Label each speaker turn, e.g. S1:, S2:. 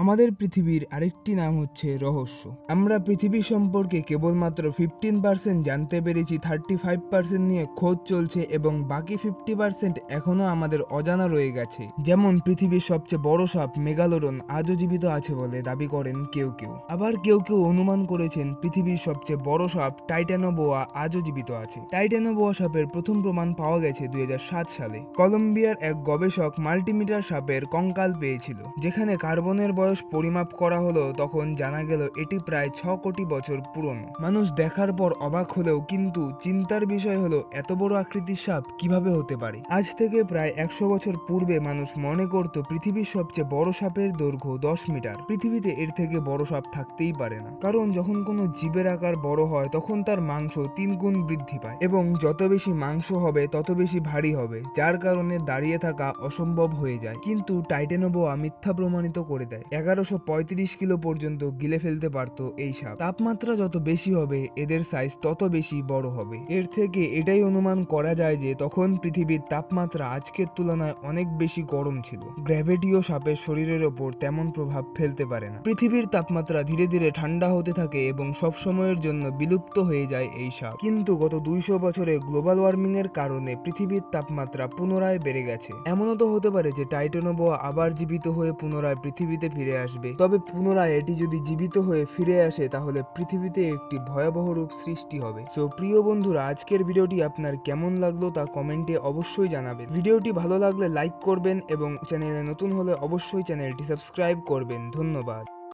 S1: আমাদের পৃথিবীর আরেকটি নাম হচ্ছে রহস্য। আমরা পৃথিবী সম্পর্কে কেবলমাত্র 15% জানতে পেরেছি, 35% নিয়ে খোঁজ চলছে এবং বাকি 50% এখনো আমাদের অজানা রয়ে গেছে। যেমন পৃথিবীর সবচেয়ে বড় সাপ মেগালোডন আজও জীবিত আছে বলে দাবি করেন কেউ কেউ। আবার কেউ কেউ অনুমান করেছেন পৃথিবীর সবচেয়ে বড় সাপ টাইটানোবোয়া আজও জীবিত আছে। টাইটানোবোয়া সাপের প্রথম প্রমাণ পাওয়া গেছে 2007 সালে। কলম্বিয়ার এক গবেষক মাল্টিমিটার সাপের কঙ্কাল পেয়েছিল, যেখানে কার্বনের বয়স পরিমাপ করা হলো। তখন জানা গেল এটি প্রায় 6 কোটি বছর পুরনো। মানুষ দেখার পর অবাক হলেও কিন্তু চিন্তার বিষয় হলো এত বড় আকৃতির সাপ কিভাবে হতে পারে। আজ থেকে প্রায় 100 বছর পূর্বে মানুষ মনে করত পৃথিবীর সবচেয়ে বড় সাপের দৈর্ঘ্য 10 মিটার। পৃথিবীতে এর থেকে বড় সাপ থাকতেই পারে না, কারণ যখন কোনো জীবের আকার বড় হয় তখন তার মাংস 3 গুণ বৃদ্ধি পায় এবং যত বেশি মাংস হবে তত বেশি ভারী হবে, যার কারণে দাঁড়িয়ে থাকা অসম্ভব হয়ে যায়। কিন্তু টাইটানোবোয়া মিথ্যা প্রমাণিত করে দেয়। 1135 কিলো পর্যন্ত গিলে ফেলতে পারত এই সাপ। তাপমাত্রা যত বেশি হবে এদের সাইজ তত বেশি বড় হবে। এর থেকে এটাই অনুমান করা যায় যে তখন পৃথিবীর তাপমাত্রা আজকের তুলনায় অনেক বেশি গরম ছিল। গ্র্যাভিটিও সাপের শরীরের ওপর তেমন প্রভাব ফেলতে পারে না। পৃথিবীর তাপমাত্রা ধীরে ধীরে ঠান্ডা হতে থাকে এবং সব সময়ের জন্য বিলুপ্ত হয়ে যায় এই সাপ। কিন্তু গত 200 বছরে গ্লোবাল ওয়ার্মিং এর কারণে পৃথিবীর তাপমাত্রা পুনরায় বেড়ে গেছে। এমনও তো হতে পারে যে টাইটানোবোয়া আবার জীবিত হয়ে পুনরায় পৃথিবীতে ফিরে আসবে। তবে পুনরায় এটি যদি জীবিত হয়ে ফিরে আসে তাহলে পৃথিবীতে একটি ভয়াবহ রূপ সৃষ্টি হবে। সো প্রিয় বন্ধুরা, আজকের ভিডিওটি আপনার কেমন লাগলো তা কমেন্টে অবশ্যই জানাবেন। ভিডিওটি ভালো লাগলে লাইক করবেন এবং চ্যানেলে নতুন হলে অবশ্যই চ্যানেলটি সাবস্ক্রাইব করবেন। ধন্যবাদ।